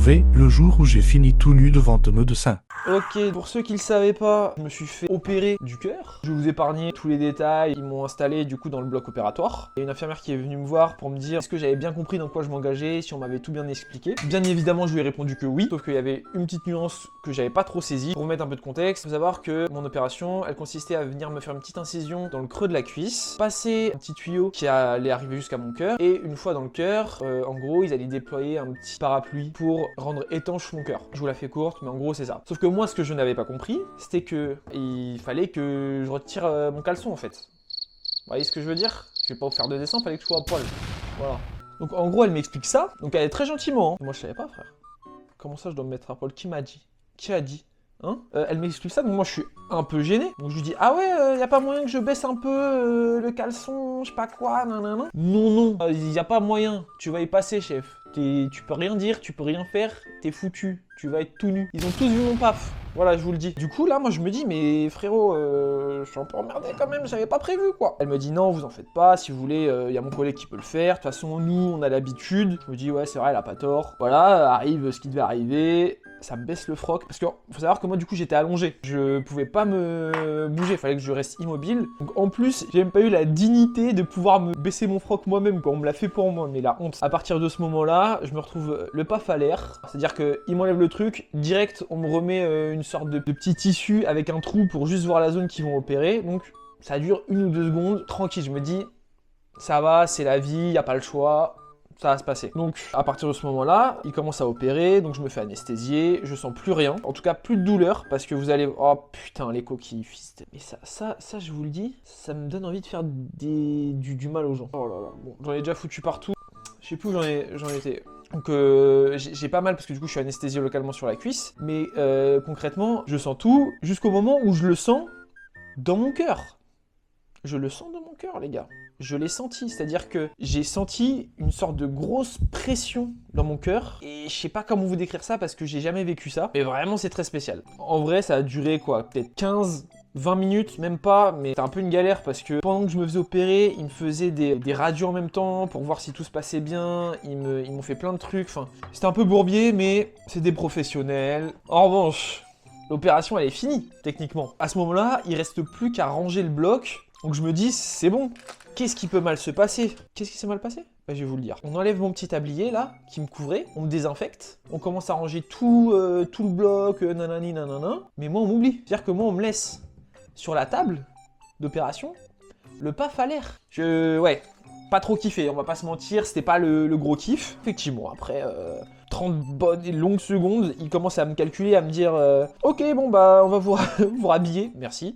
retrouver le jour où j'ai fini tout nu devant un médecin. Ok, pour ceux qui le savaient pas, je me suis fait opérer du cœur. Je vais vous épargner tous les détails. Ils m'ont installé du coup dans le bloc opératoire. Il y a une infirmière qui est venue me voir pour me dire est-ce que j'avais bien compris dans quoi je m'engageais, si on m'avait tout bien expliqué. Bien évidemment, je lui ai répondu que oui, sauf qu'il y avait une petite nuance que j'avais pas trop saisie. Pour vous mettre un peu de contexte, il faut savoir que mon opération, elle consistait à venir me faire une petite incision dans le creux de la cuisse, passer un petit tuyau qui allait arriver jusqu'à mon cœur, et une fois dans le cœur, en gros, ils allaient déployer un petit parapluie pour rendre étanche mon cœur. Je vous la fais courte, mais en gros, c'est ça. Sauf que moi, ce que je n'avais pas compris, c'était que il fallait que je retire mon caleçon en fait. Vous voyez ce que je veux dire? Je vais pas vous faire de dessin, fallait que je sois à poil. Voilà. Donc en gros, elle m'explique ça. Donc elle est très gentiment. Hein. Moi, je savais pas, frère. Comment ça, je dois me mettre à poil? Qui m'a dit? Qui a dit? Hein? Elle m'explique ça, donc moi je suis un peu gêné. Donc je lui dis ah ouais, y a pas moyen que je baisse un peu le caleçon, je sais pas quoi, nanana. Non, non, y a pas moyen. Tu vas y passer, chef. Tu peux rien dire, tu peux rien faire, t'es foutu. Tu vas être tout nu. Ils ont tous vu mon paf. Voilà, je vous le dis. Du coup, là, moi, je me dis, mais frérot, je suis un peu emmerdé quand même, j'avais pas prévu, quoi. Elle me dit, non, vous en faites pas, si vous voulez, il y a mon collègue qui peut le faire. De toute façon, nous, on a l'habitude. Je me dis, ouais, c'est vrai, elle a pas tort. Voilà, arrive ce qui devait arriver. Ça me baisse le froc. Parce qu'il faut savoir que moi, du coup, j'étais allongé. Je pouvais pas me bouger, fallait que je reste immobile. Donc, en plus, j'ai même pas eu la dignité de pouvoir me baisser mon froc moi-même, quoi. On me l'a fait pour moi, mais la honte. À partir de ce moment-là, je me retrouve le paf à l'air. C'est-à-dire qu'il m'enlève le truc, direct, on me remet une sorte de petit tissu avec un trou pour juste voir la zone qu'ils vont opérer. Donc, ça dure 1 ou 2 secondes. Tranquille, je me dis, ça va, c'est la vie, y a pas le choix. Ça va se passer. Donc, à partir de ce moment-là, il commence à opérer, donc je me fais anesthésier, je sens plus rien, en tout cas plus de douleur, parce que vous allez... Oh putain, les coquilles, fils de... Mais ça, je vous le dis, ça me donne envie de faire du mal aux gens. Oh là là, bon, j'en ai déjà foutu partout, je sais plus où j'en étais. Donc j'ai pas mal parce que du coup je suis anesthésié localement sur la cuisse, mais concrètement, je sens tout jusqu'au moment où je le sens dans mon cœur. Je le sens dans mon cœur, les gars. Je l'ai senti, c'est-à-dire que j'ai senti une sorte de grosse pression dans mon cœur. Et je sais pas comment vous décrire ça parce que j'ai jamais vécu ça. Mais vraiment, c'est très spécial. En vrai, ça a duré quoi? Peut-être 15-20 minutes, même pas. Mais c'était un peu une galère parce que pendant que je me faisais opérer, ils me faisaient des radios en même temps pour voir si tout se passait bien. Ils m'ont fait plein de trucs. Enfin, c'était un peu bourbier, mais c'est des professionnels. En revanche, l'opération, elle est finie, techniquement. À ce moment-là, il reste plus qu'à ranger le bloc. Donc je me dis, c'est bon. Qu'est-ce qui peut mal se passer? Qu'est-ce qui s'est mal passé? Bah, je vais vous le dire. On enlève mon petit tablier là, qui me couvrait, on me désinfecte, on commence à ranger tout le bloc, nanani nanana, mais moi on m'oublie. C'est-à-dire que moi on me laisse sur la table d'opération, le paf à l'air. Ouais, pas trop kiffé, on va pas se mentir, c'était pas le gros kiff. Effectivement, après 30 bonnes et longues secondes, il commence à me calculer, à me dire ok bon bah on va vous rhabiller, merci.